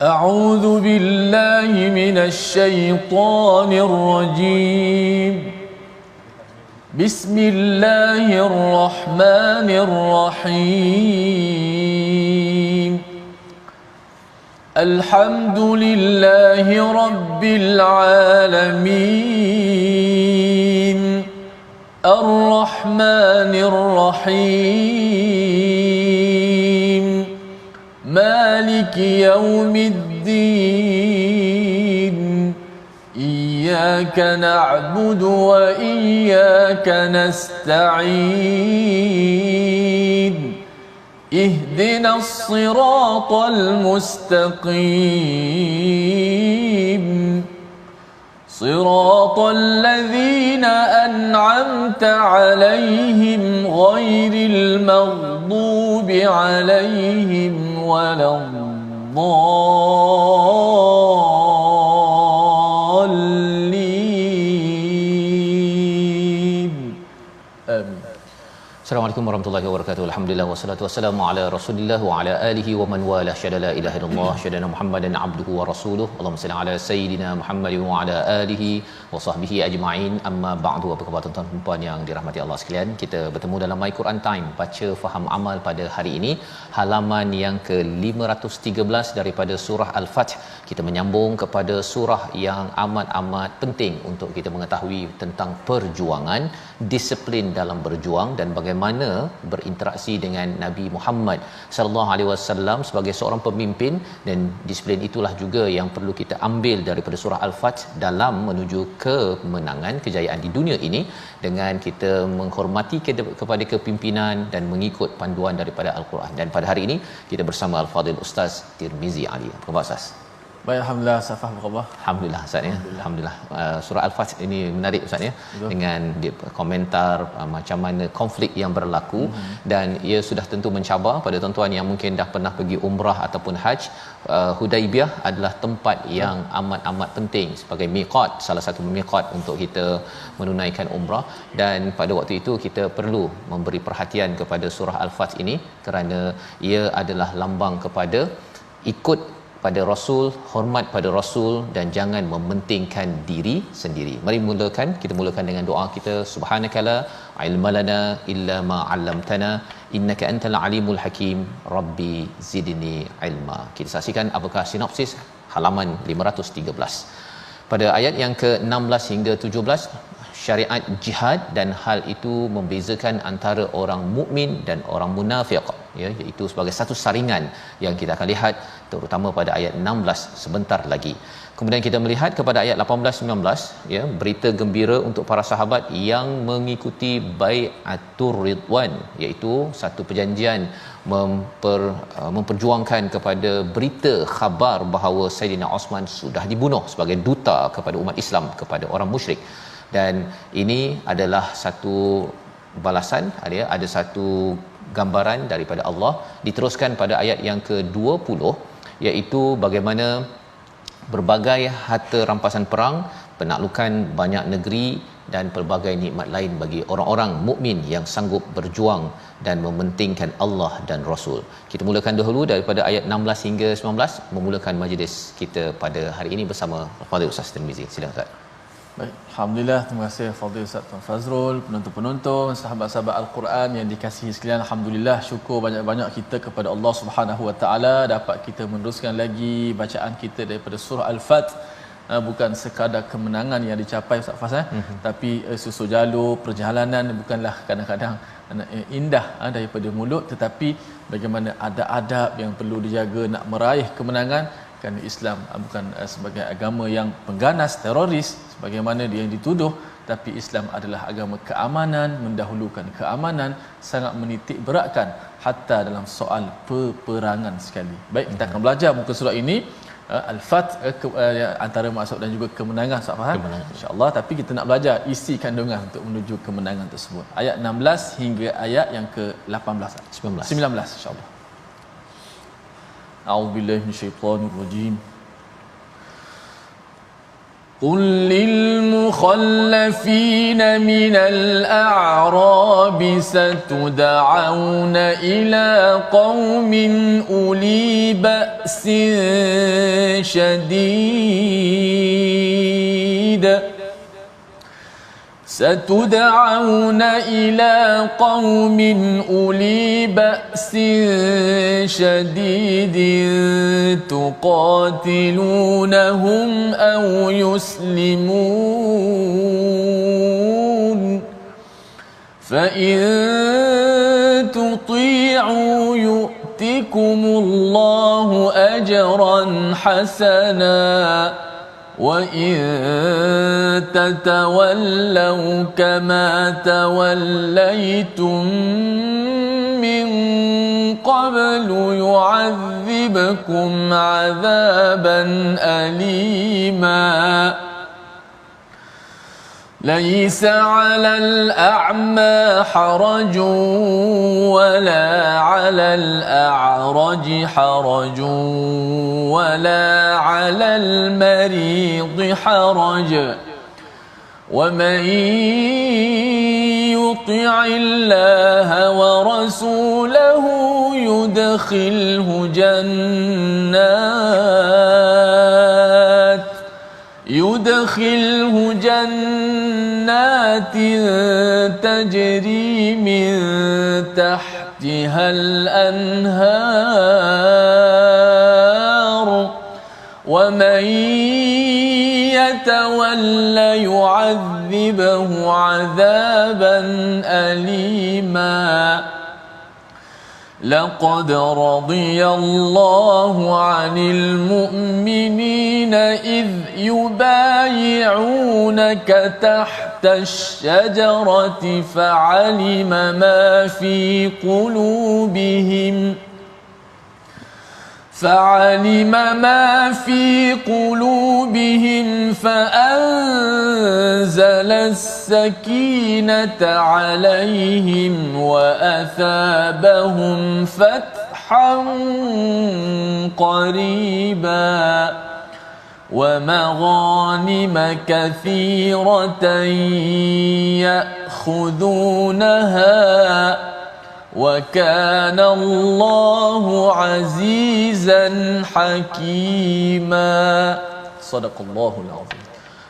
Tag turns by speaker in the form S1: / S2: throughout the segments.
S1: أعوذ بالله من الشيطان الرجيم. بسم الله الرحمن الرحيم. الحمد لله رب العالمين الرحمن الرحيم مالك يوم الدين إياك نعبد وإياك نستعين اهدنا الصراط المستقيم صراط الذين أنعمت عليهم غير المغضوب عليهم ولا الضالين آمين.
S2: Assalamualaikum warahmatullahi wabarakatuh. Alhamdulillah wassalatu wassalamu ala Rasulillah wa ala alihi wa man wala syada la ilaha illallah syadana Muhammadan abduhu wa rasuluh. Allahumma salli ala sayidina Muhammad wa ala alihi wa sahbihi ajma'in. Amma ba'du. Apa khabar tuan-tuan dan puan yang dirahmati Allah sekalian? Kita bertemu dalam My Quran Time, baca faham amal pada hari ini, halaman yang ke-513 daripada surah Al-Fath. Kita menyambung kepada surah yang amat-amat penting untuk kita mengetahui tentang perjuangan, disiplin dalam berjuang dan bagaimana berinteraksi dengan Nabi Muhammad sallallahu alaihi wasallam sebagai seorang pemimpin, dan disiplin itulah juga yang perlu kita ambil daripada surah Al-Fath dalam menuju kemenangan, kejayaan di dunia ini dengan kita menghormati kepada kepimpinan dan mengikut panduan daripada Al-Quran. Dan pada hari ini kita bersama Al-Fadhil Ustaz Tirmizi Ali. Apa khabar Ustaz?
S1: Baik, alhamdulillah. Safah apa khabar?
S2: Alhamdulillah Ustaz ya. Alhamdulillah. Surah Al-Fath ini menarik Ustaz ya. Betul. Dengan komentar macam mana konflik yang berlaku, dan ia sudah tentu mencabar pada tuan-tuan yang mungkin dah pernah pergi umrah ataupun haji. Hudaibiyah adalah tempat yang amat-amat penting sebagai miqat, salah satu miqat untuk kita menunaikan umrah, dan pada waktu itu kita perlu memberi perhatian kepada surah Al-Fath ini kerana ia adalah lambang kepada ikut pada Rasul, hormat pada Rasul dan jangan mementingkan diri sendiri. Mari kita mulakan dengan doa kita. Subhanakala ilmalana illa ma 'allamtana innaka antal alimul hakim rabbi zidni ilma. Kita saksikan apakah sinopsis halaman 513. Pada ayat yang ke-16 hingga 17, syariat jihad dan hal itu membezakan antara orang mukmin dan orang munafik, ya, iaitu sebagai satu saringan yang kita akan lihat terutama pada ayat 16 sebentar lagi. Kemudian kita melihat kepada ayat 18-19, ya, berita gembira untuk para sahabat yang mengikuti bai'atur ridwan, iaitu satu perjanjian memperjuangkan kepada berita khabar bahawa Saidina Osman sudah dibunuh sebagai duta kepada umat Islam kepada orang musyrik. Dan ini adalah satu balasan, ada satu gambaran daripada Allah. Diteruskan pada ayat yang ke-20, iaitu bagaimana berbagai harta rampasan perang, penaklukan banyak negeri dan pelbagai nikmat lain bagi orang-orang mukmin yang sanggup berjuang dan mementingkan Allah dan Rasul. Kita mulakan dahulu daripada ayat 16 hingga 19, memulakan majlis kita pada hari ini bersama Fadil Ustaz Tirmizi. Silakan Ustaz.
S1: Baik, alhamdulillah, terima kasih Fadil Ustaz Tuan Fazrul, penonton-penonton, sahabat-sahabat Al-Quran yang dikasihi sekalian. Alhamdulillah, syukur banyak-banyak kita kepada Allah Subhanahu Wa Taala dapat kita meneruskan lagi bacaan kita daripada surah Al-Fath. Bukan sekadar kemenangan yang dicapai Ustaz Faz, tapi susul jalur perjalanan bukanlah kadang-kadang indah daripada mulut, tetapi bagaimana adab-adab yang perlu dijaga nak meraih kemenangan. Kerana Islam bukan sebagai agama yang pengganas teroris sebagaimana dia yang dituduh, tapi Islam adalah agama keamanan, mendahulukan keamanan, sangat menitik beratkan hatta dalam soal peperangan sekali. Baik, kita akan belajar muka surat ini, Al-Fath, antara maksud dan juga kemenangan, insya-Allah. Tapi kita nak belajar isi kandungan untuk menuju kemenangan tersebut. Ayat 16 hingga ayat yang ke-18, 19 insya-Allah. A'udzubillahi minasyaitonir rajim. قل للمخلفين من الأعراب ستدعون إلى قوم أولي بأس شديد ستدعون إلى قوم أولي بأس شديد تقاتلونهم أو يسلمون فإن تطيعوا يؤتكم الله أجرا حسنا وَإِن تَتَوَلَّوْا كَمَا تَوَلَّيْتُم مِّن قَبْلُ يُعَذِّبْكُمْ عَذَابًا أَلِيمًا لَيْسَ عَلَى الْأَعْمَى حَرَجٌ وَلَا عَلَى الْأَعْرَجِ حَرَجٌ وَلَا عَلَى الْمَرِيضِ حَرَجٌ وَمَن يُطِعِ اللَّهَ وَرَسُولَهُ يُدْخِلْهُ جنات تجري من تحتها الأنهار ومن يتول يعذبه عذابا أليما لقد رضي الله عن المؤمنين إذ يبايعونك تحت الشجرة فعلم ما في قلوبهم فأنزل السكينة عليهم وأثابهم فتحا قريبا ومغانم كثيرة يأخذونها وكان الله عزيزا حكيما صدق الله العظيم.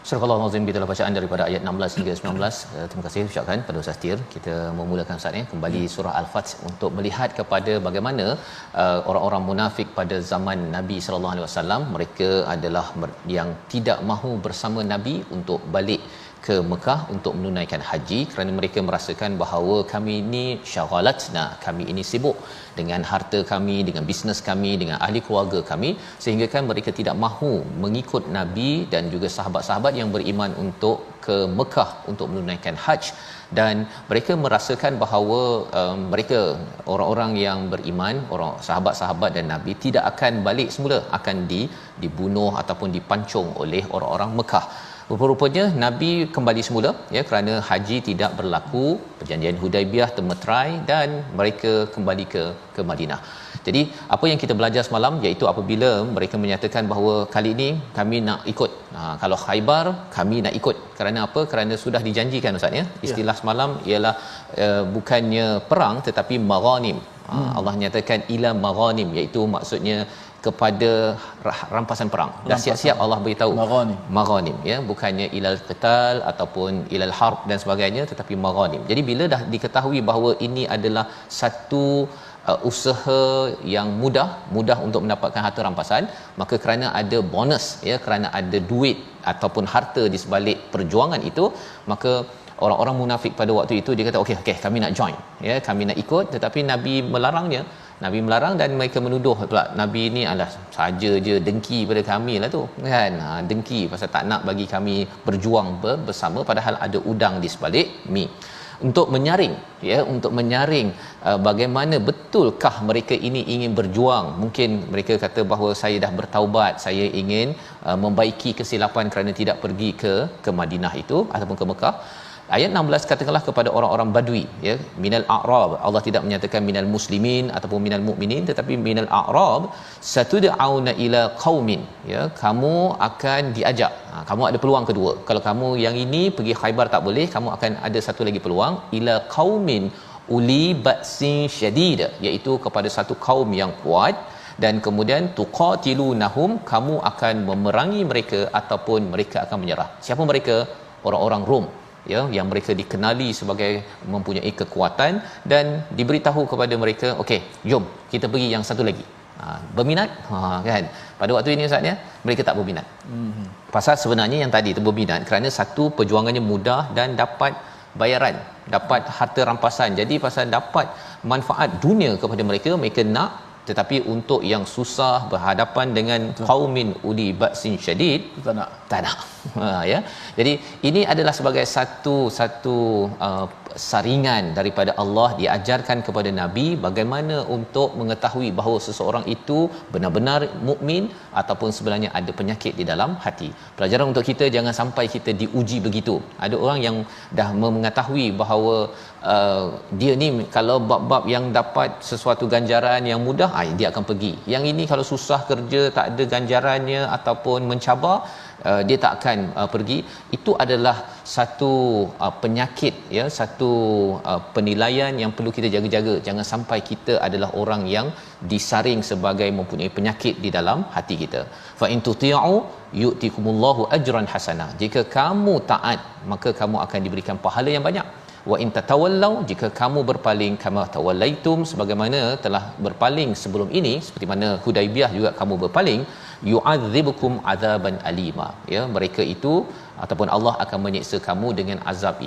S2: Surah Al-Azim, itulah bacaan daripada ayat 16 hingga 19. Terima kasih ucapkan pada Ustaz Tir. Kita memulakan saat ini kembali surah Al-Fath untuk melihat kepada bagaimana orang-orang munafik pada zaman Nabi sallallahu alaihi wasallam, mereka adalah yang tidak mahu bersama Nabi untuk balik ke Mekah untuk menunaikan haji kerana mereka merasakan bahawa kami ini syaghalatna, kami ini sibuk dengan harta kami, dengan bisnes kami, dengan ahli keluarga kami, sehingga kan mereka tidak mahu mengikut Nabi dan juga sahabat-sahabat yang beriman untuk ke Mekah untuk menunaikan haji. Dan mereka merasakan bahawa mereka orang-orang yang beriman, orang sahabat-sahabat dan Nabi tidak akan balik semula, akan dibunuh ataupun dipancung oleh orang-orang Mekah. Rupa-rupanya Nabi kembali semula ya, kerana haji tidak berlaku, perjanjian Hudaibiyah termeterai dan mereka kembali ke Madinah. Jadi apa yang kita belajar semalam iaitu apabila mereka menyatakan bahawa kali ini kami nak ikut, kalau Khaibar kami nak ikut. Kerana apa? Kerana sudah dijanjikan Ustaz ya. Istilah semalam ialah bukannya perang tetapi maghanim. Allah nyatakan ila maghanim, iaitu maksudnya kepada rampasan perang. Dah siap-siap Allah beritahu maghanim ya, bukannya ilal qital ataupun ilal harb dan sebagainya, tetapi maghanim. Jadi bila dah diketahui bahawa ini adalah satu usaha yang mudah untuk mendapatkan harta rampasan, maka kerana ada bonus ya, kerana ada duit ataupun harta di sebalik perjuangan itu, maka orang-orang munafik pada waktu itu dia kata okey kami nak join ya, kami nak ikut, tetapi Nabi melarang dan mereka menuduh pula Nabi ni adalah saja je dengki pada kami lah tu kan, dengki pasal tak nak bagi kami berjuang bersama, padahal ada udang di sebalik mi. Untuk menyaring bagaimana betulkah mereka ini ingin berjuang. Mungkin mereka kata bahawa saya dah bertaubat, saya ingin membaiki kesilapan kerana tidak pergi ke Madinah itu ataupun ke Mekah. Ayat 16 katakanlah kepada orang-orang badui, ya, minal a'rab. Allah tidak menyatakan minal muslimin ataupun minal mukminin, tetapi minal a'rab satud'auna ila qaumin, ya, kamu akan diajak. Kamu ada peluang kedua. Kalau kamu yang ini pergi Khaibar tak boleh, kamu akan ada satu lagi peluang, ila qaumin uli ba'sin syadid, iaitu kepada satu kaum yang kuat, dan kemudian tuqatilunahum, kamu akan memerangi mereka ataupun mereka akan menyerah. Siapa mereka? Orang-orang Rom, ya, yang mereka dikenali sebagai mempunyai kekuatan, dan diberitahu kepada mereka, okey, jom kita pergi yang satu lagi. Berminat? Kan pada waktu ini Ustaz, ya, mereka tak berminat. Pasal sebenarnya yang tadi itu berminat kerana satu, perjuangannya mudah dan dapat bayaran, dapat harta rampasan. Jadi pasal dapat manfaat dunia kepada mereka, mereka nak. Tetapi untuk yang susah berhadapan dengan qaumin uli ba'sin syadid, tak nak. Ya. Jadi ini adalah sebagai satu saringan daripada Allah diajarkan kepada Nabi bagaimana untuk mengetahui bahawa seseorang itu benar-benar mukmin ataupun sebenarnya ada penyakit di dalam hati. Pelajaran untuk kita, jangan sampai kita diuji begitu. Ada orang yang dah mengetahui bahawa dia ni kalau bab-bab yang dapat sesuatu ganjaran yang mudah, dia akan pergi. Yang ini kalau susah kerja, tak ada ganjarannya ataupun mencabar, dia tak akan pergi. Itu adalah satu penyakit, ya, satu penilaian yang perlu kita jaga-jaga. Jangan sampai kita adalah orang yang disaring sebagai mempunyai penyakit di dalam hati kita. Fa in tuti'u yu'tikumullahu ajran hasanah. Jika kamu taat, maka kamu akan diberikan pahala yang banyak. Wa in tatawallau, jika kamu berpaling, kama tawallaitum, sebagaimana telah berpaling sebelum ini, seperti mana Hudaibiyah juga kamu berpaling, yu'adzibukum adzaban alima, ya, mereka itu ataupun Allah akan menyiksa kamu dengan azab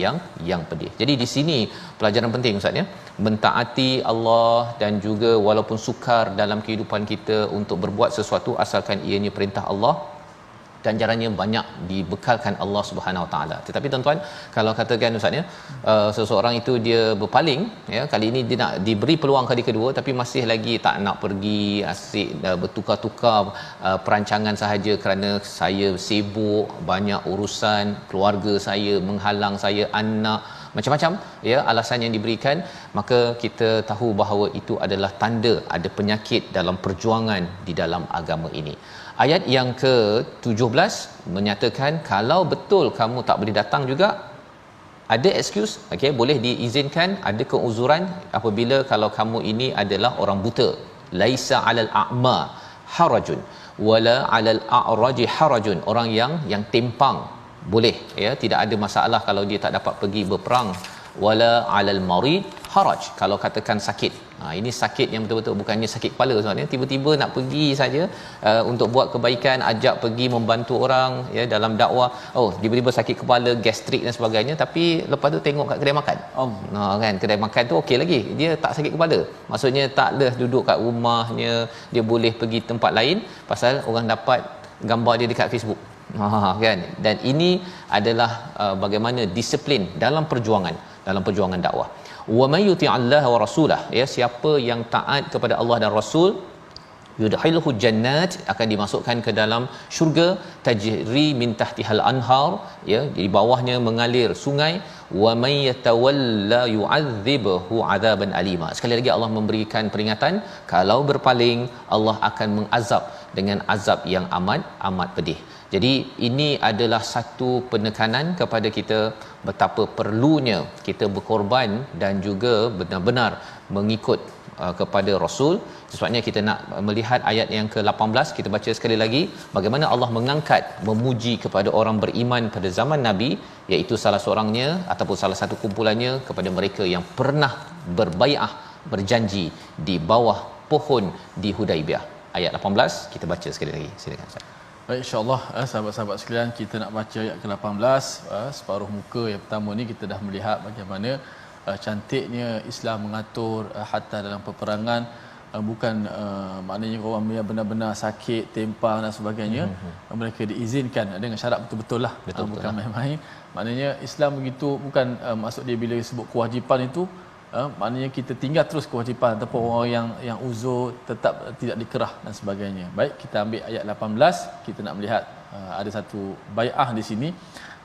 S2: yang pedih. Jadi di sini pelajaran penting Ustaz, ya, mentaati Allah dan juga walaupun sukar dalam kehidupan kita untuk berbuat sesuatu asalkan ianya perintah Allah, ganjarannya banyak dibekalkan Allah Subhanahu Wa Taala. Tetapi tuan-tuan, kalau katakan Ustaz, ya, seseorang itu dia berpaling, ya, kali ini dia nak diberi peluang kali kedua tapi masih lagi tak nak pergi, asyik bertukar-tukar perancangan sahaja kerana saya sibuk, banyak urusan, keluarga saya menghalang saya, anak, macam-macam, ya, alasan yang diberikan, maka kita tahu bahawa itu adalah tanda ada penyakit dalam perjuangan di dalam agama ini. Ayat yang ke-17 menyatakan kalau betul kamu tak boleh datang juga, ada excuse, okey, boleh diizinkan, ada keuzuran apabila kalau kamu ini adalah orang buta. Laisa 'alal a'ma harajun wala 'alal a'raji harajun. Orang yang timpang boleh, ya, tidak ada masalah kalau dia tak dapat pergi berperang. Wala 'alal marid haraj, kalau katakan sakit. Ini sakit yang betul-betul bukannya sakit kepala sebenarnya, tiba-tiba nak pergi saja untuk buat kebaikan, ajak pergi membantu orang, ya, dalam dakwah, tiba-tiba sakit kepala, gastrik dan sebagainya, tapi lepas tu tengok kat kedai makan. Kan kedai makan tu okey lagi, dia tak sakit kepala. Maksudnya taklah duduk kat rumahnya, dia boleh pergi tempat lain pasal orang dapat gambar dia dekat Facebook. Kan, dan ini adalah bagaimana disiplin dalam perjuangan dakwah. Wa may yuti'allaha wa rasulah, ya, siapa yang taat kepada Allah dan Rasul, yudkhilhu jannat, akan dimasukkan ke dalam syurga, tajri min tahtihal anhar, ya, di bawahnya mengalir sungai. Wa may yatawalla yu'adzibhu adzaban alima. Sekali lagi Allah memberikan peringatan, kalau berpaling Allah akan mengazab dengan azab yang amat pedih. Jadi ini adalah satu penekanan kepada kita betapa perlunya kita berkorban dan juga benar-benar mengikut kepada Rasul. Sebabnya kita nak melihat ayat yang ke-18, kita baca sekali lagi bagaimana Allah mengangkat memuji kepada orang beriman pada zaman Nabi, iaitu salah seorangnya ataupun salah satu kumpulannya kepada mereka yang pernah berbai'ah, berjanji di bawah pohon di Hudaibiyah. Ayat 18 kita baca sekali lagi. Silakan Ustaz.
S1: Baik, insya-Allah sahabat-sahabat sekalian, kita nak baca ayat ke-18, separuh muka yang pertama ni kita dah melihat bagaimana cantiknya Islam mengatur hatta dalam peperangan, bukan maknanya orang yang benar-benar sakit, tempang dan sebagainya, mereka diizinkan dengan syarat betul-betul lah, bukan main-main. Maknanya Islam begitu, bukan maksud dia bila sebut kewajipan itu maknanya kita tinggal terus kewajipan, ataupun orang yang uzur tetap tidak dikerah dan sebagainya. Baik, kita ambil ayat 18, kita nak melihat ada satu bai'ah di sini.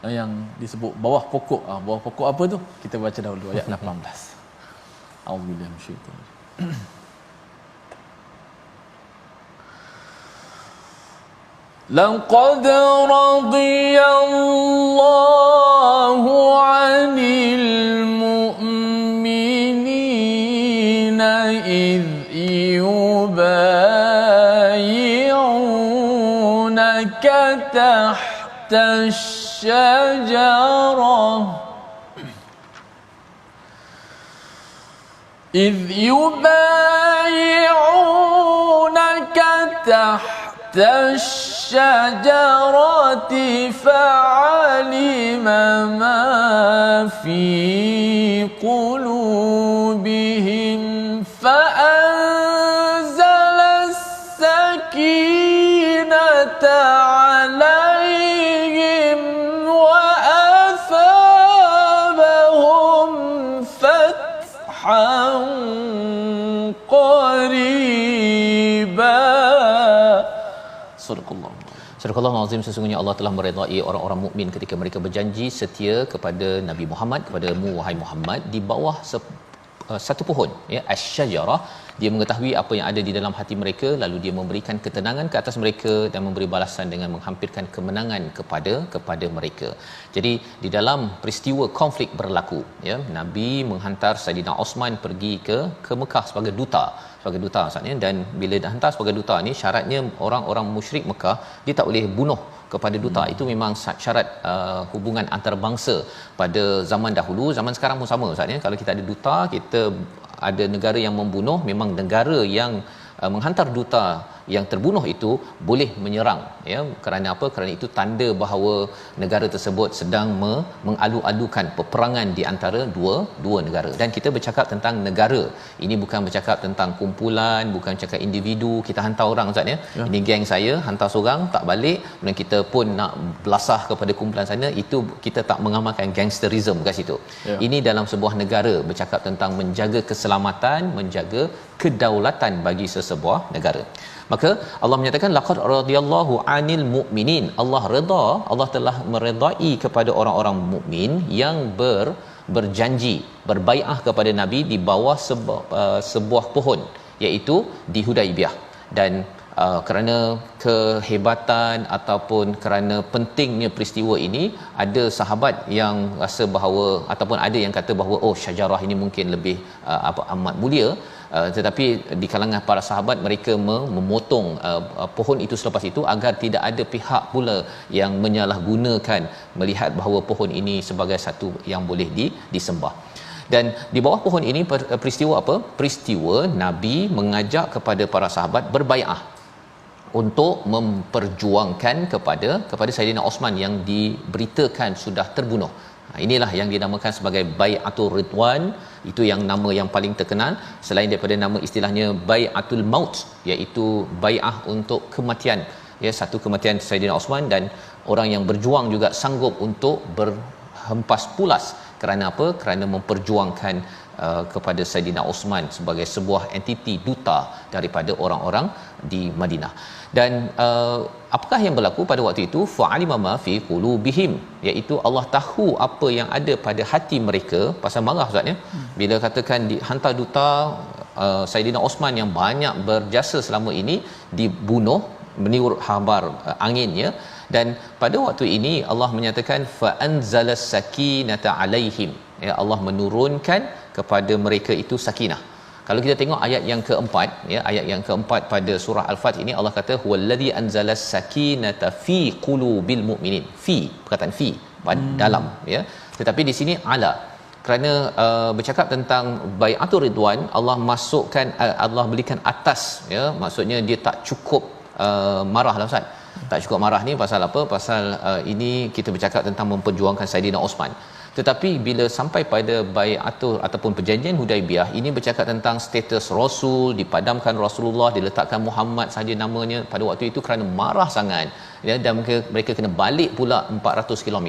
S1: yang disebut bawah pokok. Bawah pokok apa tu? Kita baca dahulu ayat 18. A'udzubillahi minasyaitanir rajim. لقد رضي الله عن المؤمنين إذ يبايعونك تحت الشجرة تحت الشجرة فعلم ما في قلوبهم فأنزل السكينة عليهم وأثابهم فتحا قريبا.
S2: Surah Al-Azim, sesungguhnya Allah telah meredai orang-orang mukmin ketika mereka berjanji setia kepada Nabi Muhammad, kepadamu wahai Muhammad, di bawah satu pohon, ya, asy-syajarah. Dia mengetahui apa yang ada di dalam hati mereka, lalu dia memberikan ketenangan ke atas mereka dan memberi balasan dengan menghampirkan kemenangan kepada mereka. Jadi di dalam peristiwa konflik berlaku, ya, Nabi menghantar Saidina Osman pergi ke Mekah sebagai duta maksudnya, dan bila dah hantar sebagai duta ni, syaratnya orang-orang musyrik Mekah dia tak boleh bunuh kepada duta. Itu memang syarat hubungan antarabangsa pada zaman dahulu. Zaman sekarang pun sama Ustaz, ya. Kalau kita ada duta, kita ada negara yang membunuh, memang negara yang menghantar duta yang terbunuh itu boleh menyerang, ya. Kerana apa? Kerana itu tanda bahawa negara tersebut sedang mengalu-alukan peperangan di antara dua negara. Dan kita bercakap tentang negara. Ini bukan bercakap tentang kumpulan, bukan cakap individu. Kita hantar orang Ustaz, ya. Ini geng saya, hantar seorang tak balik, kemudian kita pun nak belasah kepada kumpulan sana, itu kita tak mengamalkan gangsterism kat situ. Ini dalam sebuah negara bercakap tentang menjaga keselamatan, menjaga kedaulatan bagi sesebuah negara. Maka Allah menyatakan laqad radiyallahu 'anil mu'minin. Allah redha, Allah telah meredai kepada orang-orang mukmin yang berjanji, berbai'ah kepada Nabi di bawah sebuah pohon, iaitu di Hudaibiyah. Dan kerana kehebatan ataupun kerana pentingnya peristiwa ini, ada sahabat yang rasa bahawa, ataupun ada yang kata bahawa syajarah ini mungkin lebih amat mulia, tetapi di kalangan para sahabat mereka memotong pohon itu selepas itu agar tidak ada pihak pula yang menyalahgunakan, melihat bahawa pohon ini sebagai satu yang boleh disembah. Dan di bawah pohon ini peristiwa apa? Peristiwa Nabi mengajak kepada para sahabat berbai'ah untuk memperjuangkan kepada Saidina Osman yang diberitakan sudah terbunuh. Inilah yang dinamakan sebagai Bai'atul Ridwan. Itu yang nama yang paling terkenal selain daripada nama istilahnya Bai'atul Maut, iaitu bai'ah untuk kematian, ya, satu kematian Saidina Osman. Dan orang yang berjuang juga sanggup untuk berhempas pulas. Kerana apa? Kerana memperjuangkan kepada Saidina Osman sebagai sebuah entiti duta daripada orang-orang di Madinah. Dan apakah yang berlaku pada waktu itu? Fa'alima ma fi qulubihim, iaitu Allah tahu apa yang ada pada hati mereka. Pasal marah Ustaz, ya. Bila katakan dihantar duta, Saidina Osman yang banyak berjasa selama ini dibunuh menurut khabar anginnya. Dan pada waktu ini Allah menyatakan fa anzalas sakinata alaihim, ya, Allah menurunkan kepada mereka itu sakinah. Kalau kita tengok ayat yang keempat, ya, ayat yang keempat pada surah Al-Fath ini, Allah kata huwallazi anzalas sakinata fi qulubil mu'minin. Fi, perkataan fi, dalam, ya. Tetapi di sini ala, kerana bercakap tentang Bai'atul Ridwan, Allah masukkan, Allah berikan atas, ya. Maksudnya dia tak cukup marahlah Ustaz. Tak cukup marah ni pasal apa? Pasal ini kita bercakap tentang memperjuangkan Saidina Osman. Tetapi bila sampai pada bai'atul ataupun perjanjian Hudaibiyah, ini bercakap tentang status Rasul, dipadamkan Rasulullah, diletakkan Muhammad saja namanya pada waktu itu kerana marah sangat, ya, dan mereka kena balik pula 400 km.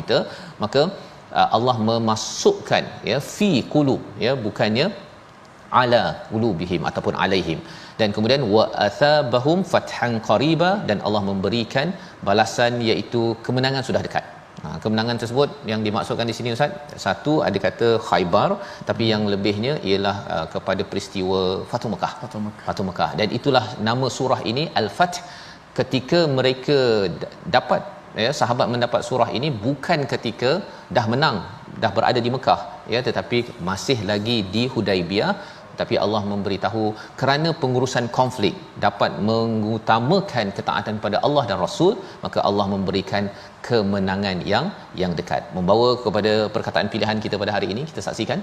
S2: Maka Allah memasukkan, ya, fi qulub, ya, bukannya ala qulubihim ataupun alaihim. Dan kemudian wa athabahum fathan qariba, dan Allah memberikan balasan iaitu kemenangan sudah dekat. Kemenangan tersebut yang dimaksudkan di sini Ustaz, satu ada kata Khaybar, tapi yang lebihnya ialah kepada peristiwa Fathu Mekah. Fathu Mekah. Dan itulah nama surah ini Al-Fath. Ketika mereka dapat, sahabat mendapat surah ini bukan ketika dah menang, dah berada di Mekah, tetapi masih lagi di Hudaibiyah. Tapi Allah memberitahu kerana pengurusan konflik dapat mengutamakan ketaatan pada Allah dan Rasul, maka Allah memberikan kemenangan yang dekat. Membawa kepada perkataan pilihan kita pada hari ini, kita saksikan,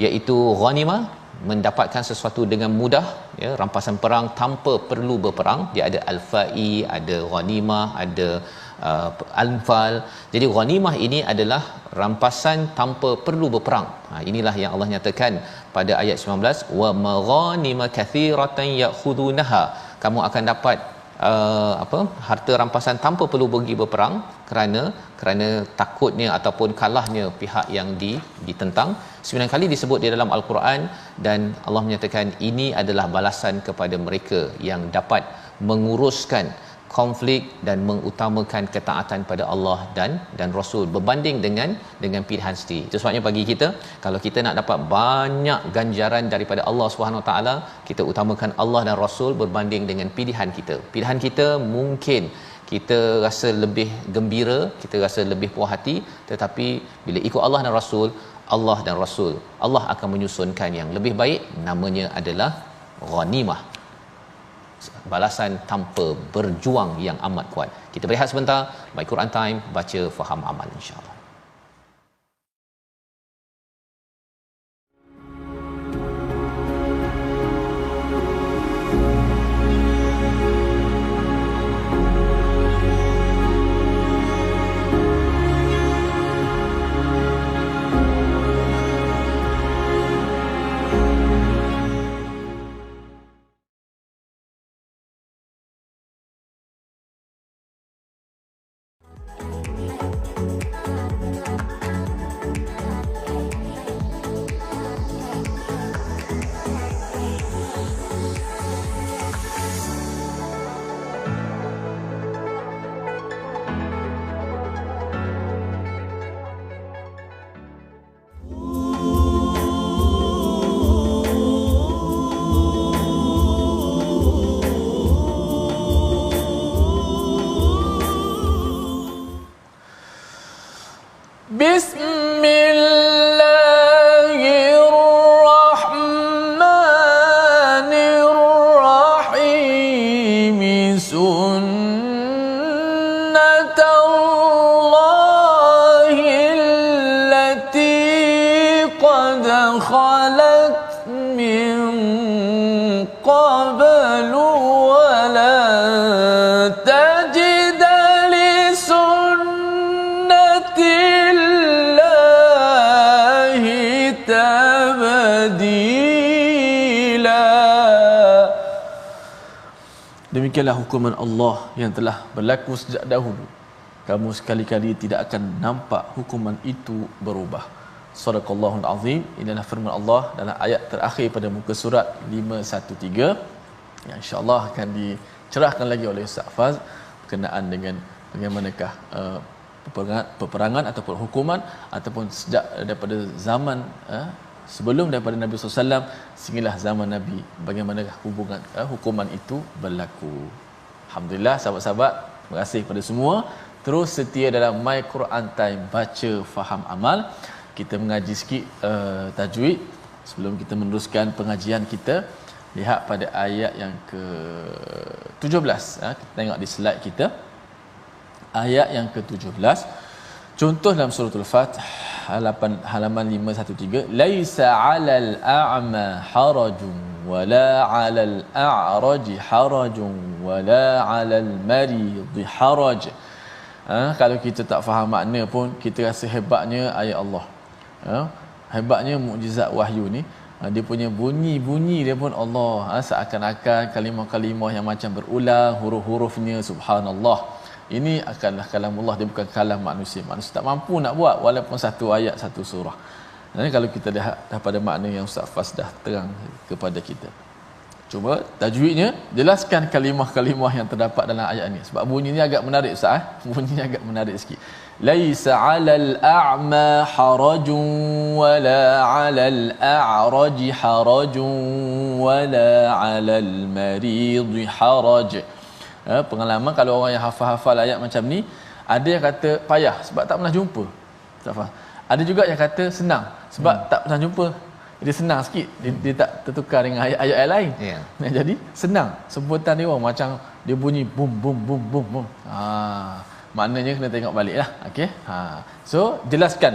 S2: iaitu ghanimah, mendapatkan sesuatu dengan mudah, rampasan perang tanpa perlu berperang. Dia ada al-fa'i, ada ghanimah, ada anfal. Jadi ghanimah ini adalah rampasan tanpa perlu berperang. Inilah yang Allah nyatakan pada ayat 19, wa maghanima kathiratan ya'khudunaha. Kamu akan dapat harta rampasan tanpa perlu pergi berperang kerana takutnya ataupun kalahnya pihak yang ditentang. 9 kali disebut di dalam al-Quran, dan Allah menyatakan ini adalah balasan kepada mereka yang dapat menguruskan konflik dan mengutamakan ketaatan pada Allah dan Rasul berbanding dengan pilihan sendiri. Itu sebabnya bagi kita, kalau kita nak dapat banyak ganjaran daripada Allah Subhanahu Wa Taala, kita utamakan Allah dan Rasul berbanding dengan pilihan kita. Pilihan kita mungkin kita rasa lebih gembira, kita rasa lebih puas hati, tetapi bila ikut Allah dan Rasul, Allah dan Rasul, Allah akan menyusunkan yang lebih baik, namanya adalah ghanimah, balasan tanpa berjuang yang amat kuat. Kita berehat sebentar, baik Quran Time, baca, faham, amal, insya-Allah.
S1: Demikianlah hukuman Allah yang telah berlaku sejak dahulu. Kamu sekali-kali tidak akan nampak hukuman itu berubah. Sadaqallahul Azim. Inilah firman Allah dalam ayat terakhir pada muka surat 513 yang insya-Allah akan dicerahkan lagi oleh Ustaz Faz berkenaan dengan bagaimanakah peperangan ataupun hukuman ataupun sejak daripada zaman sebelum daripada Nabi SAW sehinggalah zaman Nabi, bagaimana hukuman itu berlaku. Alhamdulillah sahabat-sahabat, terima kasih kepada semua terus setia dalam My Quran Time, baca, faham, amal. Kita mengaji sikit tajwid sebelum kita meneruskan pengajian kita. Lihat pada ayat yang ke-17, kita tengok di slide kita, ayat yang ke-17. Contoh dalam suratul Fath halaman 513, laisa 'alal a'ma harajun wala 'alal a'raji harajun wala 'alal maridhi haraj. Kalau kita tak faham makna pun kita rasa hebatnya ayat Allah. Hebatnya mukjizat wahyu ni, dia punya bunyi dia pun Allah, seakan-akan kalimah-kalimah yang macam berulang, huruf-hurufnya subhanallah. Ini akanlah kalamullah, dia bukan kalam manusia. Manusia tak mampu nak buat walaupun satu ayat satu surah. Jadi kalau kita lihat pada makna yang Ustaz Fas dah terang kepada kita. Cuba tajwidnya, jelaskan kalimah-kalimah yang terdapat dalam ayat ini. Sebab bunyinya agak menarik Ustaz. Bunyinya agak menarik sikit. Laisa 'alal a'ma harajun wala 'alal a'raji harajun wala 'alal marid haraj. Pengalaman kalau orang yang hafal-hafal ayat macam ni, ada yang kata payah sebab tak pernah jumpa. Tak faham. Ada juga yang kata senang sebab tak pernah jumpa. Dia senang sikit, dia tak tertukar dengan ayat-ayat lain. Jadi senang. Sebutan dia macam dia bunyi bum bum bum bum bum. Maknanya kena tengok baliklah. Okey. So jelaskan.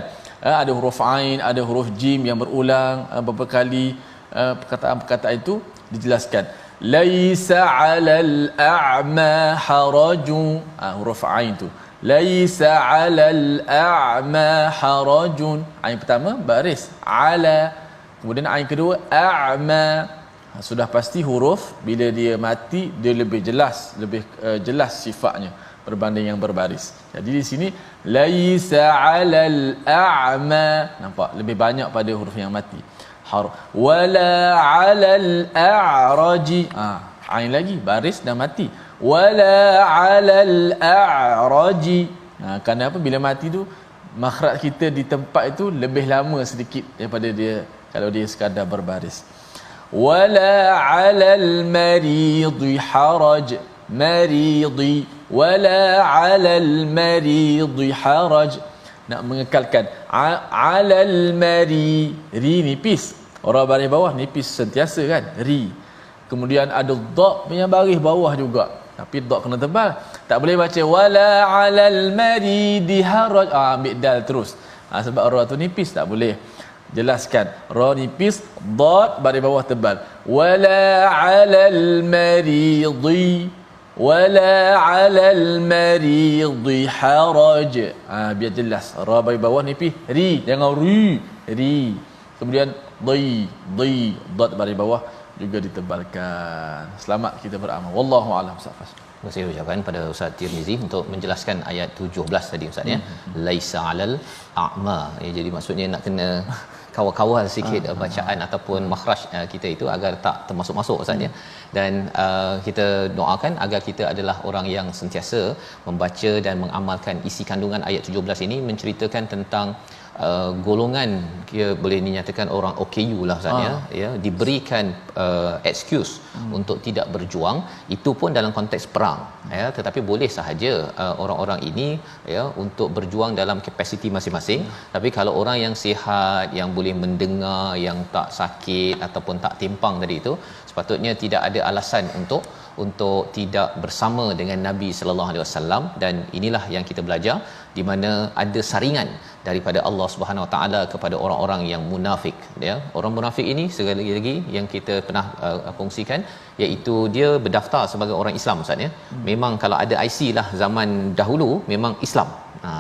S1: Ada huruf ain, ada huruf jim yang berulang beberapa kali, perkataan-perkataan itu dijelaskan. Laisa 'alal a'ma harajun. Huruf ain tu. Laisa 'alal a'ma harajun. Ain pertama baris. 'Ala. Kemudian ain kedua a'ma. Sudah pasti huruf bila dia mati dia lebih jelas sifatnya berbanding yang berbaris. Jadi di sini laisa 'alal a'ma, nampak lebih banyak pada huruf yang mati. Wala 'alal a'raji. Ain lagi baris dan mati. Wala 'alal a'raji. Kerana apa? Bila mati tu makhraj kita di tempat itu lebih lama sedikit daripada dia kalau dia sekadar berbaris. Wala 'alal maridi haraj. Maridi. Wala 'alal maridi haraj. Nak mengekalkan 'alal mari. Ri nipis. Orang baris bawah nipis sentiasa kan? Ri. Kemudian ada dha yang baris bawah juga. Tapi dha kena tebal. Tak boleh baca wala 'alal maridi haraj. Ambil dal terus. Sebab ra tu nipis tak boleh. Jelaskan ra nipis, dad baris bawah tebal. Wala 'alal maridi wala 'alal maridi haraj. Biar jelas. Ra baris bawah nipis, ri jangan ri. Ri. Kemudian dai, dad baris bawah juga ditebalkan. Selamat kita beramal. Wallahu a'lam. Ustaz.
S2: Terima kasih ucapkan pada Ustaz Tirmizi untuk menjelaskan ayat 17 tadi Ustaz ya. Laisa 'alal a'ma. Jadi maksudnya nak kena kawal-kawal sikit bacaan ataupun makhraj kita itu agar tak termasuk-masuk Ustaz ya. Dan kita doakan agar kita adalah orang yang sentiasa membaca dan mengamalkan isi kandungan ayat 17 ini, menceritakan tentang golongan dia boleh dinyatakan orang OKU lah Ustaz ya, diberikan excuse untuk tidak berjuang, itu pun dalam konteks perang ya, tetapi boleh sahaja orang-orang ini ya untuk berjuang dalam kapasiti masing-masing. Tapi kalau orang yang sihat, yang boleh mendengar, yang tak sakit ataupun tak timpang tadi itu, sepatutnya tidak ada alasan untuk tidak bersama dengan Nabi sallallahu alaihi wasallam. Dan inilah yang kita belajar, di mana ada saringan daripada Allah Subhanahu Wa Taala kepada orang-orang yang munafik ya. Orang munafik ini sekali lagi yang kita pernah kongsikan, iaitu dia berdaftar sebagai orang Islam Ustaz ya. Memang kalau ada IC lah zaman dahulu memang Islam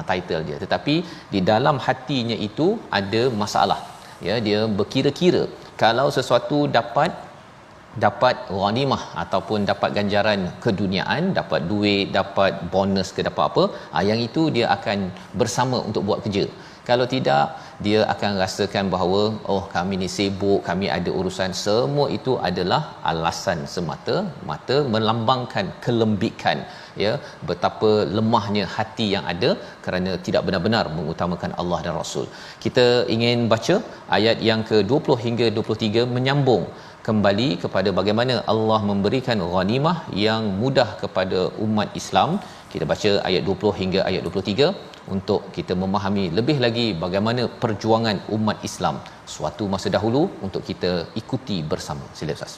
S2: title dia, tetapi di dalam hatinya itu ada masalah ya. Dia berkira-kira kalau sesuatu dapat ghanimah ataupun dapat ganjaran keduniaan, dapat duit, dapat bonus ke dapat apa, yang itu dia akan bersama untuk buat kerja. Kalau tidak, dia akan rasakan bahawa kami ni sibuk, kami ada urusan. Semua itu adalah alasan semata-mata melambangkan kelembikan ya, betapa lemahnya hati yang ada kerana tidak benar-benar mengutamakan Allah dan Rasul. Kita ingin baca ayat yang ke-20 hingga 23 menyambung kembali kepada bagaimana Allah memberikan ghanimah yang mudah kepada umat Islam. Kita baca ayat 20 hingga ayat 23 untuk kita memahami lebih lagi bagaimana perjuangan umat Islam suatu masa dahulu untuk kita ikuti bersama. Sila Ustaz.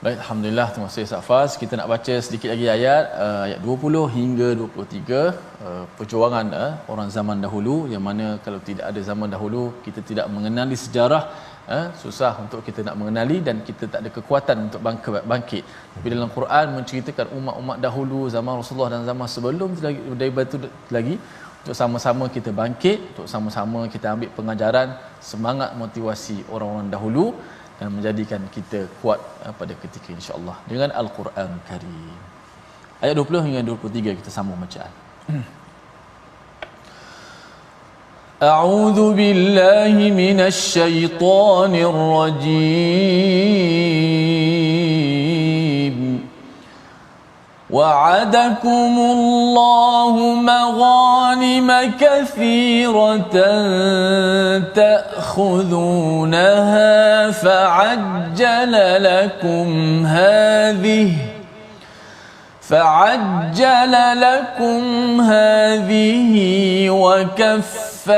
S1: Baik, alhamdulillah, terima kasih Ustaz Faz. Kita nak baca sedikit lagi ayat 20 hingga 23, perjuangan orang zaman dahulu, yang mana kalau tidak ada zaman dahulu kita tidak mengenali sejarah, susah untuk kita nak mengenali dan kita tak ada kekuatan untuk bangkit. Tapi dalam Quran menceritakan umat-umat dahulu, zaman Rasulullah dan zaman sebelum daripada itu lagi, untuk sama-sama kita bangkit, untuk sama-sama kita ambil pengajaran, semangat, motivasi orang-orang dahulu dan menjadikan kita kuat pada ketika insya-Allah dengan Al-Quran Karim. Ayat 20 hingga 23 kita sambung bacaan. A'udzu billahi minasy syaithanir rajim. وعدكم الله مغانم كثيرة تأخذونها فعجل لكم هذه وكف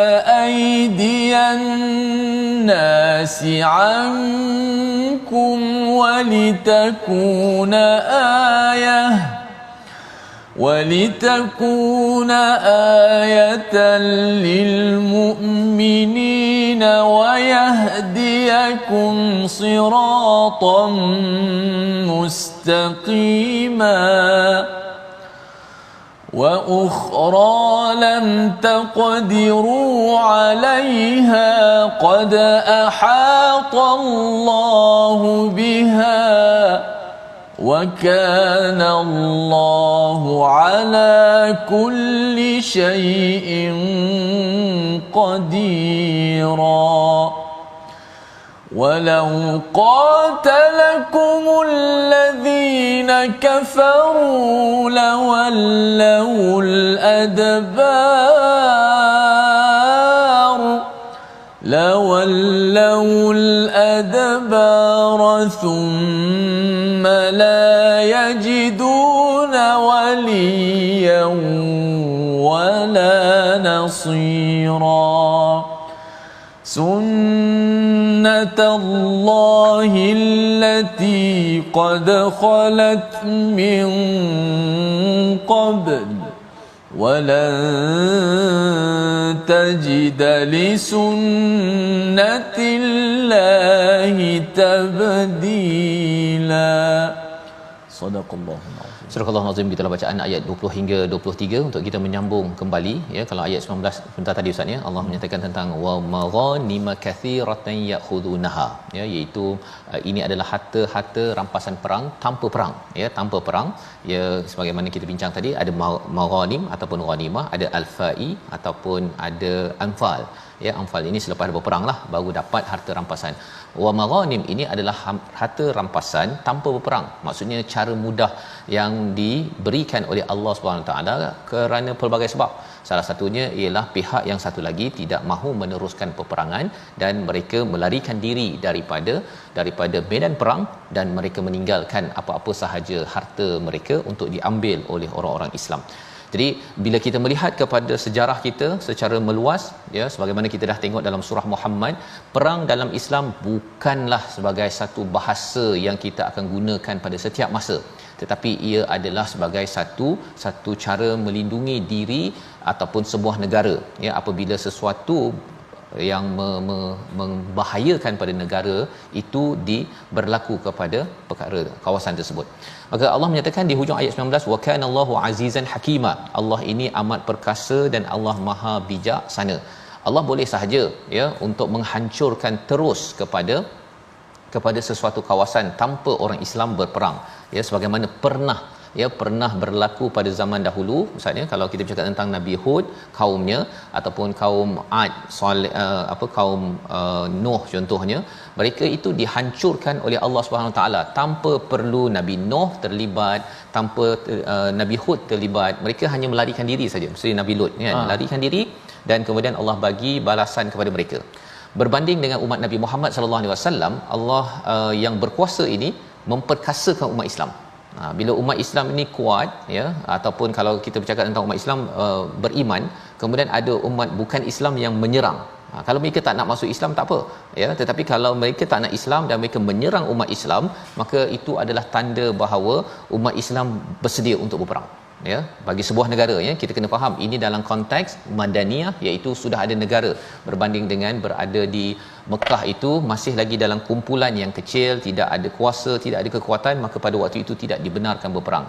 S1: أيدي الناس عنكم ولتكون آية للمؤمنين ويهديكم صراطا مستقيما وأخرى لم تقدروا عليها قد أحاط الله بها وكان الله على كل شيء قديرا ولو قاتلكم الذين كفروا لولوا الأدبار ثم لا يجدون وليا ولا نصيرا سنة الله التي قد خلت من قبل ولن تجد لسنة الله تبديلا صدق الله العظيم.
S2: Surah Al-Azim, kita bacaan ayat 20 hingga 23 untuk kita menyambung kembali ya. Kalau ayat 19 sebentar tadi Ustaz ya, Allah menyatakan tentang wa maghanima katsiratan ya'khudunaha ya, iaitu ini adalah harta-harta rampasan perang tanpa perang ya, tanpa perang ya. Sebagaimana kita bincang tadi, ada maghanim ataupun ghanimah, ada al-fa'i ataupun ada anfal ya. Anfal ini selepas berperang lah baru dapat harta rampasan. Wa maghanim ini adalah harta rampasan tanpa berperang, maksudnya cara mudah yang diberikan oleh Allah Subhanahu taala kerana pelbagai sebab. Salah satunya ialah pihak yang satu lagi tidak mahu meneruskan peperangan dan mereka melarikan diri daripada medan perang dan mereka meninggalkan apa-apa sahaja harta mereka untuk diambil oleh orang-orang Islam. Jadi bila kita melihat kepada sejarah kita secara meluas ya, sebagaimana kita dah tengok dalam surah Muhammad, perang dalam Islam bukanlah sebagai satu bahasa yang kita akan gunakan pada setiap masa, tetapi ia adalah sebagai satu cara melindungi diri ataupun sebuah negara ya, apabila sesuatu yang membahayakan pada negara itu berlaku kepada perkara kawasan tersebut. Maka Allah menyatakan di hujung ayat 19, wa kana Allahu azizan hakima, Allah ini amat perkasa dan Allah maha bijaksana. Allah boleh sahaja ya untuk menghancurkan terus kepada sesuatu kawasan tanpa orang Islam berperang ya, sebagaimana pernah berlaku pada zaman dahulu. Misalnya kalau kita bercakap tentang Nabi Hud, kaumnya ataupun kaum Ad, Saleh, kaum Nuh contohnya, mereka itu dihancurkan oleh Allah Subhanahu taala tanpa perlu Nabi Nuh terlibat, tanpa Nabi Hud terlibat. Mereka hanya melarikan diri saja. Seperti Nabi Lut kan, melarikan diri dan kemudian Allah bagi balasan kepada mereka. Berbanding dengan umat Nabi Muhammad sallallahu alaihi wasallam, Allah yang berkuasa ini memperkasakan umat Islam. Bila umat Islam ini kuat ya, ataupun kalau kita bercakap tentang umat Islam beriman, kemudian ada umat bukan Islam yang menyerang. Kalau mereka tak nak masuk Islam tak apa ya, tetapi kalau mereka tak nak Islam dan mereka menyerang umat Islam, maka itu adalah tanda bahawa umat Islam bersedia untuk berperang ya. Bagi sebuah negara ya, kita kena faham ini dalam konteks madaniyah, iaitu sudah ada negara, berbanding dengan berada di Mekah itu masih lagi dalam kumpulan yang kecil, tidak ada kuasa, tidak ada kekuatan, maka pada waktu itu tidak dibenarkan berperang.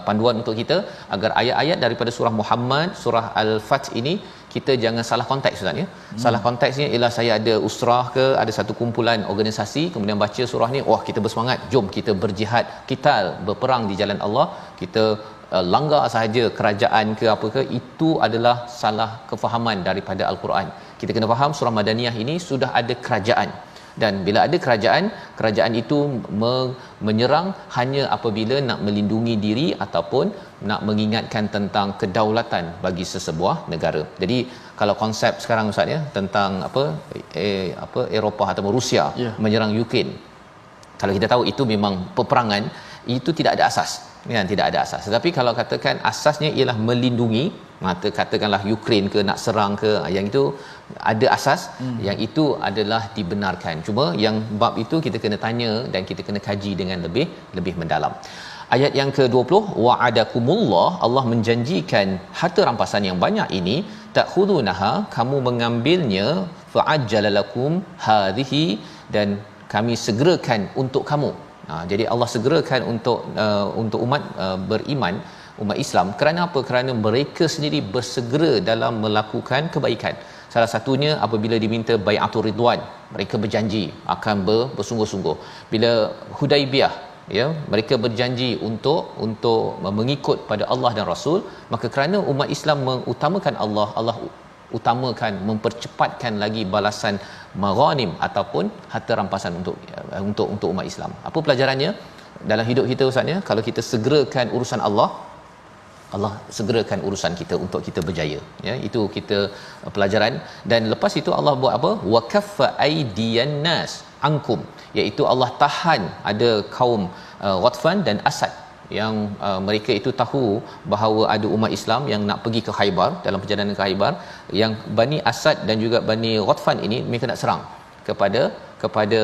S2: Panduan untuk kita agar ayat-ayat daripada surah Muhammad, surah Al-Fath ini kita jangan salah konteks Ustaz ya. Salah konteksnya ialah saya ada usrah ke, ada satu kumpulan organisasi, kemudian baca surah ni, wah kita bersemangat, jom kita berjihad, kita berperang di jalan Allah, kita langgar sahaja kerajaan ke apa ke, itu adalah salah kefahaman daripada Al-Quran. Kita kena faham surah Madaniyah ini sudah ada kerajaan Dan bila ada kerajaan itu menyerang hanya apabila nak melindungi diri ataupun nak mengingatkan tentang kedaulatan bagi sesebuah negara. Jadi kalau konsep sekarang Ustaz ya tentang Eropah ataupun Rusia menyerang Ukraine, kalau kita tahu itu memang peperangan, itu tidak ada asas, kan, tidak ada asas. Tetapi kalau katakan asasnya ialah melindungi, katakanlah Ukraine ke nak serang ke, yang itu ada asas, yang itu adalah dibenarkan. Cuma yang bab itu kita kena tanya dan kita kena kaji dengan lebih mendalam. Ayat yang ke-20, wa'adakumullah, Allah menjanjikan harta rampasan yang banyak ini, ta'khudunaha, kamu mengambilnya, fa'ajjalalakum hadhihi, dan kami segerakan untuk kamu. Jadi Allah segerakan untuk umat beriman, umat Islam. Kerana apa? Kerana mereka sendiri bersegera dalam melakukan kebaikan. Salah satunya apabila diminta bai'atul ridwan, mereka berjanji akan bersungguh-sungguh. Bila Hudaibiyah, ya, mereka berjanji untuk mengikut pada Allah dan Rasul, maka kerana umat Islam mengutamakan Allah utamakan mempercepatkan lagi balasan maghanim ataupun harta rampasan untuk umat Islam. Apa pelajarannya dalam hidup kita Ustaz ya? Kalau kita segerakan urusan Allah segerakan urusan kita untuk kita berjaya, ya. Itu kita pelajaran. Dan lepas itu Allah buat apa? Wa kaffa aydiyan nas ankum, iaitu Allah tahan ada kaum Ghatfan dan Asad yang mereka itu tahu bahawa ada umat Islam yang nak pergi ke Khaybar. Dalam perjalanan ke Khaybar, yang Bani Asad dan juga Bani Ghatfan ini mereka nak serang kepada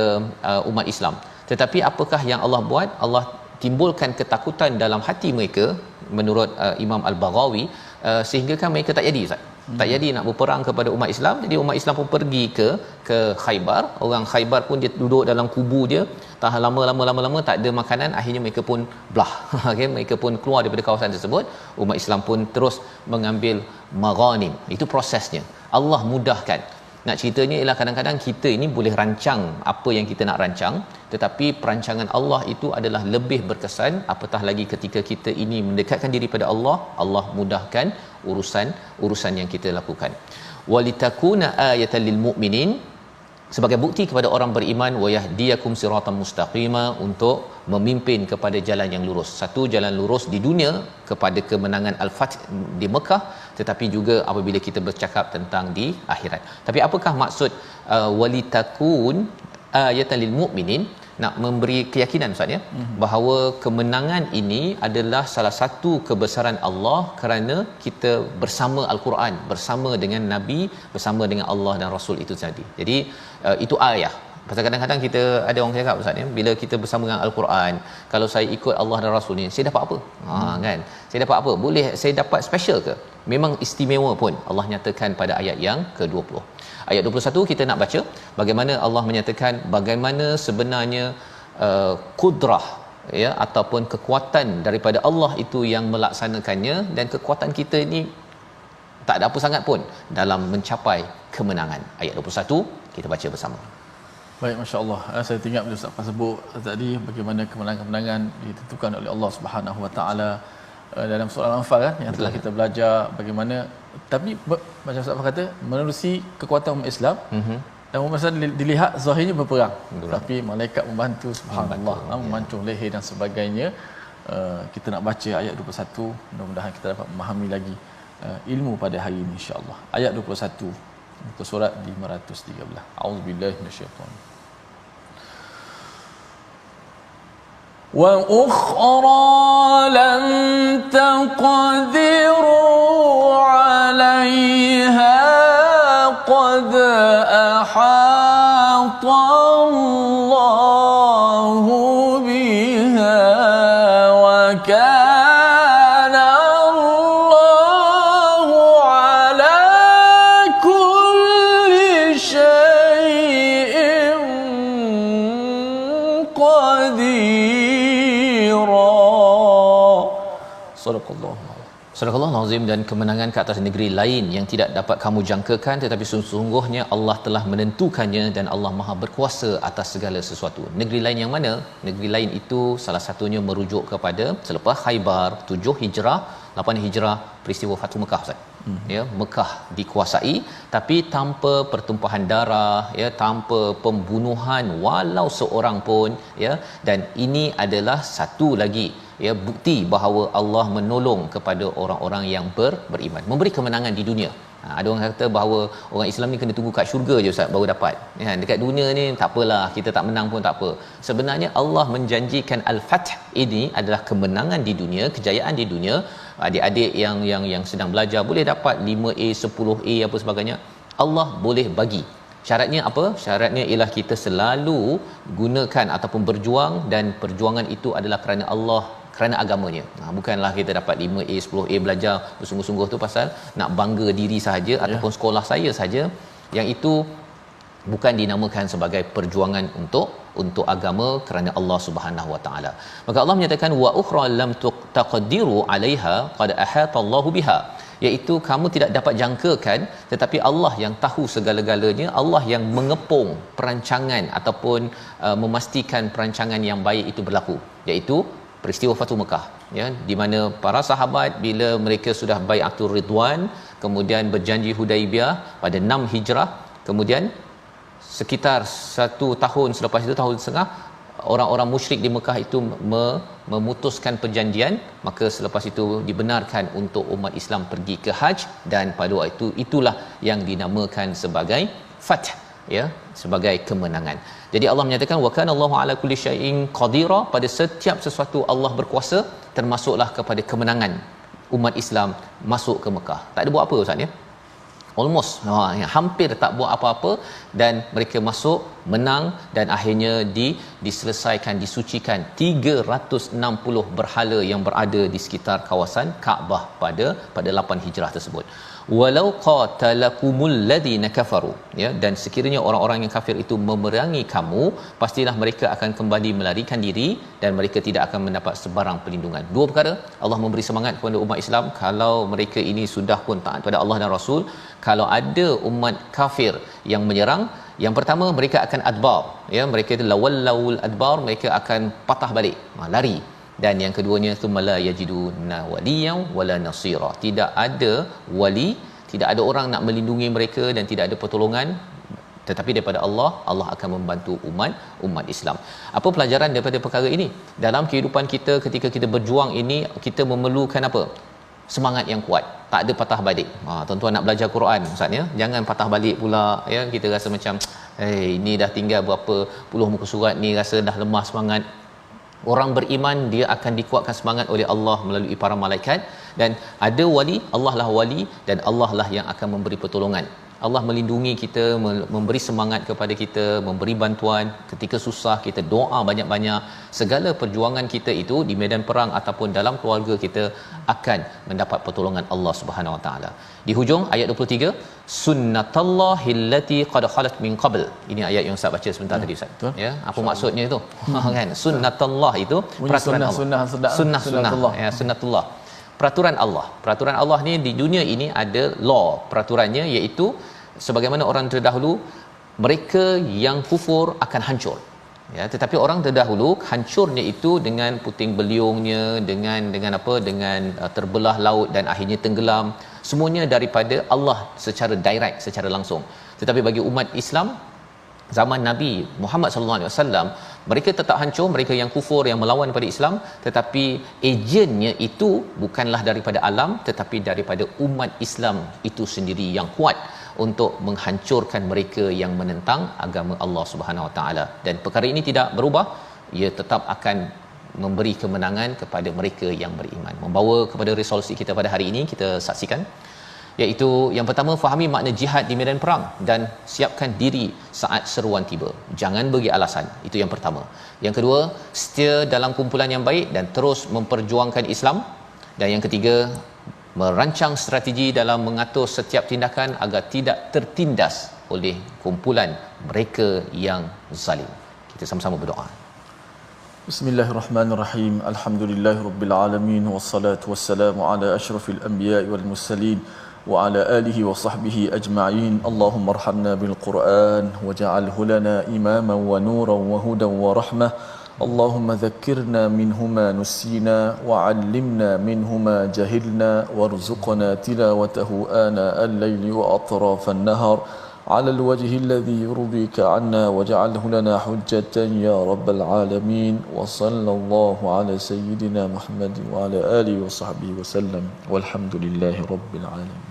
S2: umat Islam. Tetapi apakah yang Allah buat? Allah timbulkan ketakutan dalam hati mereka menurut Imam Al-Baghawi, sehingga kan mereka tak jadi Ustaz. Tak jadi nak berperang kepada umat Islam. Jadi umat Islam pun pergi ke Khaybar. Orang Khaybar pun dia duduk dalam kubu dia, tahan lama tak ada makanan, akhirnya mereka pun belah. Okay, mereka pun keluar daripada kawasan tersebut. Umat Islam pun terus mengambil maghanim. Itu prosesnya. Allah mudahkan. Nak ceritanya ialah kadang-kadang kita ini boleh rancang apa yang kita nak rancang, tetapi perancangan Allah itu adalah lebih berkesan, apatah lagi ketika kita ini mendekatkan diri pada Allah, Allah mudahkan urusan yang kita lakukan. Walitakuna ayatan lil mu'minin, sebagai bukti kepada orang beriman, wa yahdiyakum siratan mustaqima, untuk memimpin kepada jalan yang lurus. Satu, jalan lurus di dunia kepada kemenangan al-Fath di Mekah, tetapi juga apabila kita bercakap tentang di akhirat. Tapi apakah maksud walitakun ayatan lil mu'minin? Nak memberi keyakinan Ustaz ya, bahawa kemenangan ini adalah salah satu kebesaran Allah kerana kita bersama Al-Quran, bersama dengan Nabi, bersama dengan Allah dan Rasul itu tadi. Jadi itu ayah. Pasal kadang-kadang kita ada orang cakap Ustaz ya, bila kita bersama dengan Al-Quran, kalau saya ikut Allah dan Rasul ni, saya dapat apa? Kan? Saya dapat apa? Boleh saya dapat special ke? Memang istimewa pun Allah nyatakan pada ayat yang ke-20. Ayat 21 kita nak baca bagaimana Allah menyatakan bagaimana sebenarnya kudrah, ya, ataupun kekuatan daripada Allah itu yang melaksanakannya, dan kekuatan kita ini tak ada apa sangat pun dalam mencapai kemenangan. Ayat 21 kita baca bersama.
S1: Baik, masya-Allah. Saya teringat bila Ustaz sebut tadi bagaimana kemenangan-kemenangan ditentukan oleh Allah Subhanahu Wa Taala dalam surah Al-Anfal kan, yang telah kita belajar bagaimana, tapi macam Ustaz kata, menerusi kekuatan umat Islam, dan umat Islam dilihat zahirnya berperang, tapi malaikat membantu, subhanallah, memancung leher dan sebagainya. Kita nak baca ayat 21, mudah-mudahan kita dapat memahami lagi ilmu pada hari ini insya-Allah. Ayat 21 muka surat 513. Auzubillahi minasyaitanir. Wa ukhra lam taqdiru 'alayha qad ahata Allahu biha wa kana Allahu 'ala kulli shay'in qadir.
S2: Sadaqallahu azim. Dan kemenangan ke atas negeri lain yang tidak dapat kamu jangkakan, tetapi sesungguhnya Allah telah menentukannya dan Allah Maha berkuasa atas segala sesuatu. Negeri lain yang mana? Negeri lain itu salah satunya merujuk kepada selepas Khaybar, 7 Hijrah, 8 Hijrah, peristiwa Fathu Mekah Ustaz. ya, Mekah dikuasai tapi tanpa pertumpahan darah, ya, tanpa pembunuhan walau seorang pun, ya. Dan ini adalah satu lagi, ya, bukti bahawa Allah menolong kepada orang-orang yang beriman, memberi kemenangan di dunia. Ada orang kata bahawa orang Islam ni kena tunggu kat syurga je Ustaz baru dapat. Ya, dekat dunia ni tak apalah, kita tak menang pun tak apa. Sebenarnya Allah menjanjikan al-fath ini adalah kemenangan di dunia, kejayaan di dunia. Adik-adik yang sedang belajar boleh dapat 5A, 10A apa sebagainya. Allah boleh bagi. Syaratnya apa? Syaratnya ialah kita selalu gunakan ataupun berjuang, dan perjuangan itu adalah kerana Allah, kerana agamanya. Bukanlah kita dapat 5A, 10A belajar bersungguh-sungguh tu pasal nak bangga diri sahaja, ataupun sekolah saya saja. Yang itu bukan dinamakan sebagai perjuangan untuk agama kerana Allah Subhanahu Wa Taala. Maka Allah menyatakan wa ukhra lam taqdiru 'alaiha qad ahata Allahu biha, iaitu kamu tidak dapat jangkakan tetapi Allah yang tahu segala-galanya, Allah yang mengepung perancangan ataupun memastikan perancangan yang baik itu berlaku, iaitu peristiwa Fathu Mekah, ya, di mana para sahabat bila mereka sudah bai'atul ridwan, kemudian berjanji Hudaibiyah pada 6 Hijrah, kemudian sekitar 1 tahun selepas itu, tahun setengah, orang-orang musyrik di Mekah itu memutuskan perjanjian, maka selepas itu dibenarkan untuk umat Islam pergi ke Hajj, dan pada waktu itu itulah yang dinamakan sebagai Fath, ya, sebagai kemenangan. Jadi Allah menyatakan wa kana Allahu ala kulli syai'in qadira, pada setiap sesuatu Allah berkuasa, termasuklah kepada kemenangan umat Islam masuk ke Mekah. Tak ada buat apa Ustaz, ya. Almost hampir tak buat apa-apa, dan mereka masuk, menang, dan akhirnya diselesaikan, disucikan 360 berhala yang berada di sekitar kawasan Kaabah pada 8 Hijrah tersebut. Walau qatalakumul ladina kafaru, ya, dan sekiranya orang-orang yang kafir itu memerangi kamu, pastilah mereka akan kembali melarikan diri dan mereka tidak akan mendapat sebarang perlindungan. Dua perkara Allah memberi semangat kepada umat Islam, kalau mereka ini sudah pun taat pada Allah dan Rasul, kalau ada umat kafir yang menyerang, yang pertama mereka akan adbar, ya, mereka itu lawallul adbar, mereka akan patah balik, lari. Dan yang keduanya thumma yajiduna waliyan wala nasira, tidak ada wali, tidak ada orang nak melindungi mereka, dan tidak ada pertolongan tetapi daripada Allah. Allah akan membantu umat Islam. Apa pelajaran daripada perkara ini? Dalam kehidupan kita ketika kita berjuang ini, kita memerlukan apa? Semangat yang kuat, tak ada patah balik. Tuan-tuan nak belajar Quran Ustaz, ya, jangan patah balik pula, ya. Kita rasa macam ini dah tinggal berapa puluh muka surat ni, rasa dah lemah semangat. Orang beriman dia akan dikuatkan semangat oleh Allah melalui para malaikat, dan ada wali, Allah lah wali, dan Allah lah yang akan memberi pertolongan. Allah melindungi kita, memberi semangat kepada kita, memberi bantuan ketika susah, kita doa banyak-banyak. Segala perjuangan kita itu di medan perang ataupun dalam keluarga kita akan mendapat pertolongan Allah Subhanahu Wa Taala. Di hujung ayat 23, sunnatullahi allati qad khalat min qabl. Ini ayat yang Ustaz baca sebentar tadi Ustaz. Betul? Ya, apa maksudnya itu? Kan sunnatullah itu peraturan Allah. Sunnah, ya, sunnatullah. Peraturan Allah. Peraturan Allah ni di dunia ini ada law, peraturannya, iaitu sebagaimana orang terdahulu, mereka yang kufur akan hancur, ya, tetapi orang terdahulu hancurnya itu dengan puting beliungnya, dengan apa, dengan terbelah laut dan akhirnya tenggelam, semuanya daripada Allah secara direct, secara langsung. Tetapi bagi umat Islam zaman Nabi Muhammad sallallahu alaihi wasallam, mereka tetap hancur, mereka yang kufur, yang melawan pada Islam, tetapi ejennya itu bukanlah daripada alam, tetapi daripada umat Islam itu sendiri yang kuat untuk menghancurkan mereka yang menentang agama Allah Subhanahu Wa Taala. Dan perkara ini tidak berubah, ia tetap akan memberi kemenangan kepada mereka yang beriman. Membawa kepada resolusi kita pada hari ini, kita saksikan, iaitu yang pertama, fahami makna jihad di medan perang dan siapkan diri saat seruan tiba. Jangan bagi alasan. Itu yang pertama. Yang kedua, setia dalam kumpulan yang baik dan terus memperjuangkan Islam. Dan yang ketiga, merancang strategi dalam mengatur setiap tindakan agar tidak tertindas oleh kumpulan mereka yang zalim. Kita sama-sama berdoa.
S1: Bismillahirrahmanirrahim. Alhamdulillahirabbil alamin, wassalatu wassalamu ala asyrafil anbiya'i wal mursalin wa ala alihi wa sahbihi ajma'in. Allahumma arhamna bil Qur'an waj'alhu lana imaman wa nuran wa hudan wa rahmah. اللهم ذكرنا منه ما نسينا وعلمنا منه ما جهلنا وارزقنا تلاوته آناء الليل وأطراف النهار على الوجه الذي يرضيك عنا واجعله لنا حجة يا رب العالمين وصلى الله على سيدنا محمد وعلى آله وصحبه وسلم والحمد لله رب العالمين.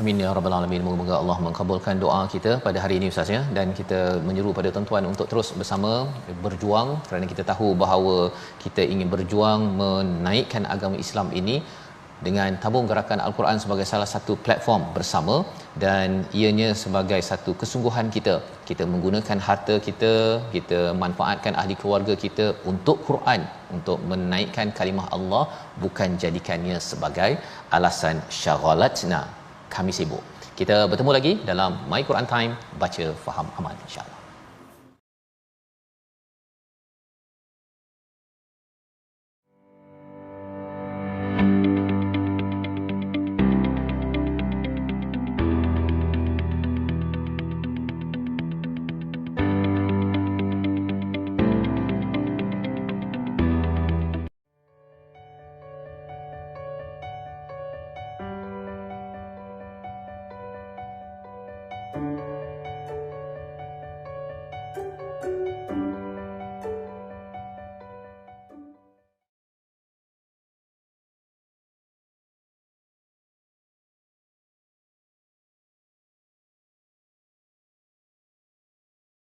S2: Amin ya rabbal alamin. Moga-moga Allah mengabulkan doa kita pada hari ini Ustaz ya, dan kita menyeru pada tuan-tuan untuk terus bersama berjuang kerana kita tahu bahawa kita ingin berjuang menaikkan agama Islam ini dengan tabung gerakan Al-Quran sebagai salah satu platform bersama, dan ianya sebagai satu kesungguhan kita menggunakan harta kita, kita manfaatkan ahli keluarga kita untuk Quran, untuk menaikkan kalimah Allah, bukan jadikannya sebagai alasan syaghalatna, kami sibuk. Kita bertemu lagi dalam My Quran Time, baca faham amal insya-Allah.